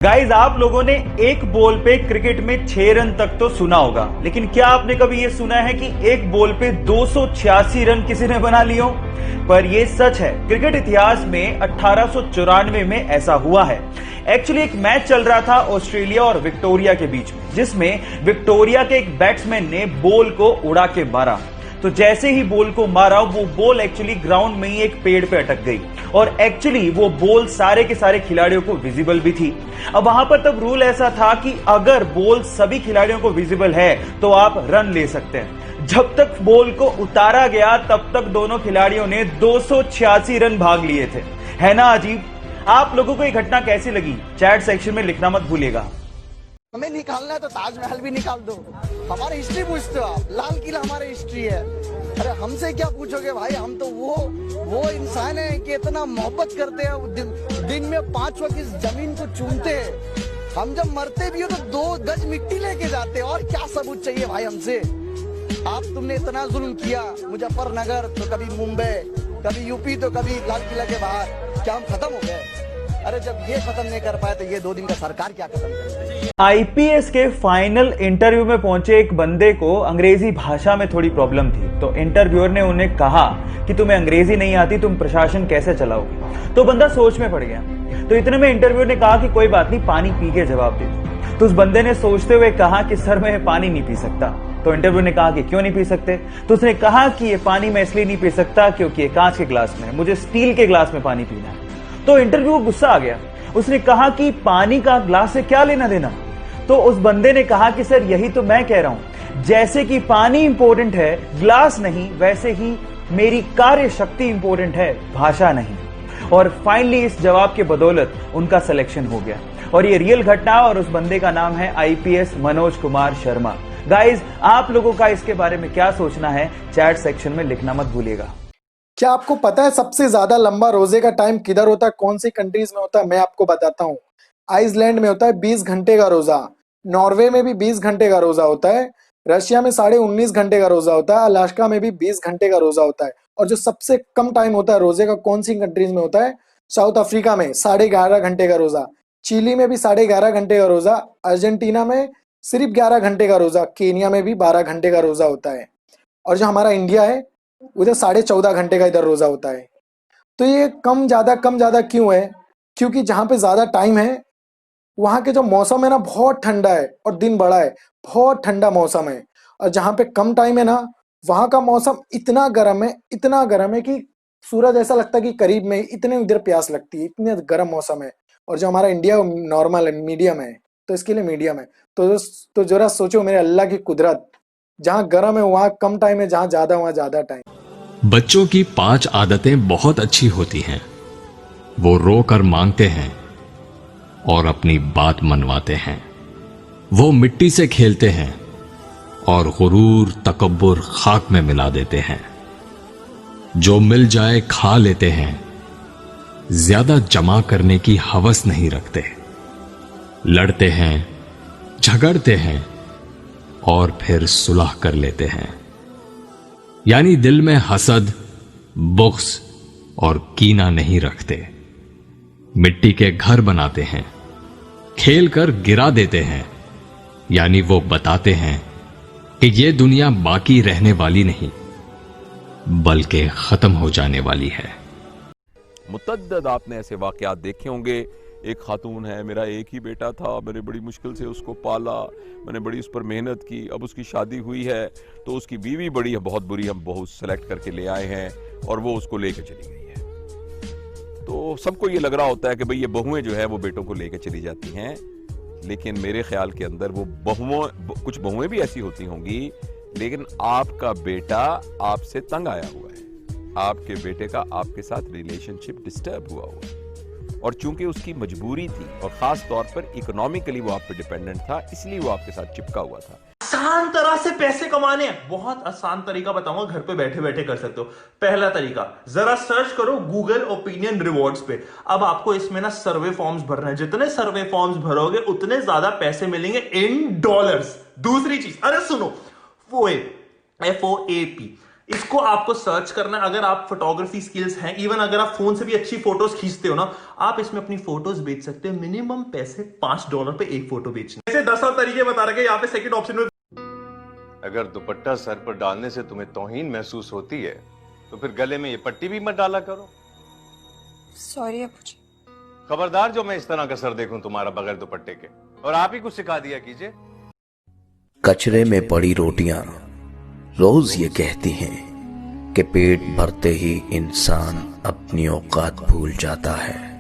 Guys, आप लोगों ने एक बॉल पे क्रिकेट में 6 रन तक तो सुना होगा, लेकिन क्या आपने कभी यह सुना है कि एक बॉल पे 286 रन किसी ने बना लिए हो? पर यह सच है। क्रिकेट इतिहास में 1894 में ऐसा हुआ है। एक्चुअली एक मैच चल रहा था ऑस्ट्रेलिया और विक्टोरिया के बीच में, जिसमें विक्टोरिया के एक बैट्समैन ने बॉल को उड़ा के मारा। तो जैसे ही बॉल को मारा, वो बॉल एक्चुअली ग्राउंड में ही एक पेड़ पे अटक गई और एक्चुअली वो बॉल सारे के सारे खिलाड़ियों को विजिबल भी थी। अब वहां पर तब रूल ऐसा था कि अगर बॉल सभी खिलाड़ियों को विजिबल है तो आप रन ले सकते हैं। जब तक बॉल को उतारा गया तब तक दोनों खिलाड़ियों ने 286 रन भाग लिए थे। है ना अजीब? आप लोगों को ये घटना कैसी लगी? चैट सेक्शन में लिखना मत भूलिएगा। हमें निकालना है तो ताजमहल भी निकाल दो। हमारी हिस्ट्री पूछते हो आप? लाल किला हमारी हिस्ट्री है। अरे हमसे क्या पूछोगे भाई? हम तो वो इंसान है कि इतना मोहब्बत करते हैं, दिन में 5 वक्त इस जमीन को चूमते हैं। हम जब मरते भी हो तो 2 गज मिट्टी लेके जाते हैं। और क्या सबूत चाहिए भाई हमसे? आप तुमने इतना जुल्म किया, मुजफ्फरनगर तो कभी मुंबई, कभी यूपी तो कभी लाल किला के बाहर। क्या हम खत्म हो गए? अरे जब ये खत्म नहीं कर पाए तो ये 2 दिन का सरकार क्या खत्म करेगी? आईपीएस के फाइनल इंटरव्यू में पहुंचे एक बंदे को अंग्रेजी भाषा में थोड़ी प्रॉब्लम थी, तो इंटरव्यूअर ने उन्हें कहा कि तुम्हें अंग्रेजी नहीं आती, तुम प्रशासन कैसे चलाओगे? तो बंदा सोच में पड़ गया। तो इतने में इंटरव्यूअर ने कहा कि कोई बात नहीं, पानी पी के जवाब दे दो। तो उस बंदे ने सोचते हुए कहा कि सर मैं पानी नहीं पी सकता। तो इंटरव्यूअर ने कहा कि क्यों नहीं पी सकते? तो उसने कहा कि ये पानी मैं इसलिए नहीं पी सकता क्योंकि ये कांच के ग्लास में है, मुझे स्टील के ग्लास में पानी पीना है। तो इंटरव्यू को गुस्सा आ गया। उसने कहा कि पानी का ग्लास से क्या लेना देना? तो उस बंदे ने कहा कि सर यही तो मैं कह रहा हूं, जैसे कि पानी इंपॉर्टेंट है, ग्लास नहीं, वैसे ही मेरी कार्य शक्ति इंपॉर्टेंट है, भाषा नहीं। और फाइनली इस जवाब के बदौलत उनका सिलेक्शन हो गया। और ये रियल घटना, और उस बंदे का नाम है आईपीएस मनोज कुमार शर्मा। गाइज, आप लोगों का इसके बारे में क्या सोचना है? चैट सेक्शन में लिखना मत भूलिएगा। क्या आपको पता है सबसे ज्यादा लंबा रोजे का टाइम किधर होता है, कौन सी कंट्रीज में होता है? मैं आपको बताता हूँ। आइसलैंड में होता है 20 घंटे का रोजा, नॉर्वे में भी 20 घंटे का रोजा होता है, रशिया में 19.5 घंटे का रोजा होता है, अलास्का में भी 20 घंटे का रोजा होता है। और जो सबसे कम टाइम होता है रोजे का, कौन सी कंट्रीज में होता है? साउथ अफ्रीका में 11.5 घंटे का रोजा, चिली में भी 11.5 घंटे का रोजा, अर्जेंटीना में सिर्फ 11 घंटे का रोजा, केनिया में भी 12 घंटे का रोजा होता है। और जो हमारा इंडिया है उधर 14.5 घंटे का इधर रोजा होता है। तो ये कम ज्यादा क्यों है? क्योंकि जहाँ पे ज्यादा टाइम है वहाँ के जो मौसम है ना, बहुत ठंडा है और दिन बड़ा है, बहुत ठंडा मौसम है। और जहाँ पे कम टाइम है ना, वहाँ का मौसम इतना गर्म है कि सूरज ऐसा लगता है कि करीब में, इतने उधर प्यास लगती है, इतने गर्म मौसम है। और जो हमारा इंडिया नॉर्मल है, मीडियम है, तो इसके लिए मीडियम है। तो जरा सोचो मेरे अल्लाह की कुदरत, जहाँ गर्म है वहाँ कम टाइम है, जहाँ ज्यादा वहाँ ज्यादा टाइम। बच्चों की 5 आदतें बहुत अच्छी होती हैं। वो रोकर मांगते हैं और अपनी बात मनवाते हैं। वो मिट्टी से खेलते हैं और गुरूर तकब्बुर खाक में मिला देते हैं। जो मिल जाए खा लेते हैं, ज्यादा जमा करने की हवस नहीं रखते। लड़ते हैं, झगड़ते हैं और फिर सुलह कर लेते हैं। यानी दिल में हसद, बुग़्ज़ और कीना नहीं रखते। मिट्टी के घर बनाते हैं, खेल कर गिरा देते हैं। यानी वो बताते हैं कि ये दुनिया बाकी रहने वाली नहीं, बल्कि खत्म हो जाने वाली है। मुतद्दद आपने ऐसे वाकयात देखे होंगे। एक खातून है, मेरा एक ही बेटा था, मैंने बड़ी मुश्किल से उसको पाला, मैंने बड़ी उस पर मेहनत की, अब उसकी शादी हुई है तो उसकी बीवी बड़ी है, बहुत बुरी, हम बहू सेलेक्ट करके ले आए हैं और वो उसको लेके चली गई है। तो सबको ये लग रहा होता है कि भाई ये बहुएं जो है वो बेटों को लेके चली जाती हैं, लेकिन मेरे ख्याल के अंदर वो कुछ बहुएं भी ऐसी होती होंगी, लेकिन आपका बेटा आपसे तंग आया हुआ है, आपके बेटे का आपके साथ रिलेशनशिप डिस्टर्ब हुआ हुआ है, और चूंकि उसकी मजबूरी थी और खास तौर पर इकोनॉमिकली वो आप पे डिपेंडेंट था, इसलिए वो आपके साथ चिपका हुआ था। आसान तरह से पैसे कमाने हैं, बहुत आसान तरीका बताऊंगा, घर पे बैठे बैठे कर सकते हो। पहला तरीका, जरा सर्च करो गूगल ओपिनियन रिवॉर्ड्स पे। अब आपको इसमें ना सर्वे फॉर्म्स भरना है, जितने सर्वे फॉर्म्स भरोगे उतने ज्यादा पैसे मिलेंगे इन डॉलर्स। दूसरी चीज, अरे सुनो, FOAP इसको आपको सर्च करना है। अगर आप फोटोग्राफी स्किल्स हैं, इवन अगर आप फोन से भी अच्छी फोटोज खींचते हो ना, आप इसमें अपनी फोटोज बेच सकते हो। मिनिमम पैसे $5 पे एक फोटो बेचने। ऐसे 10 और तरीके बता रखे यहाँ पे सेकंड ऑप्शन में। अगर दुपट्टा सर पर डालने से तुम्हें तौहीन महसूस होती है तो फिर गले में ये पट्टी भी मत डाला करो। सॉरी अबूजी। खबरदार जो मैं इस तरह का सर देखूं तुम्हारा बगैर दुपट्टे के, और आप ही कुछ सिखा दिया कीजिए। कचरे में पड़ी रोटियां रोज ये कहती हैं कि पेट भरते ही इंसान अपनी औकात भूल जाता है।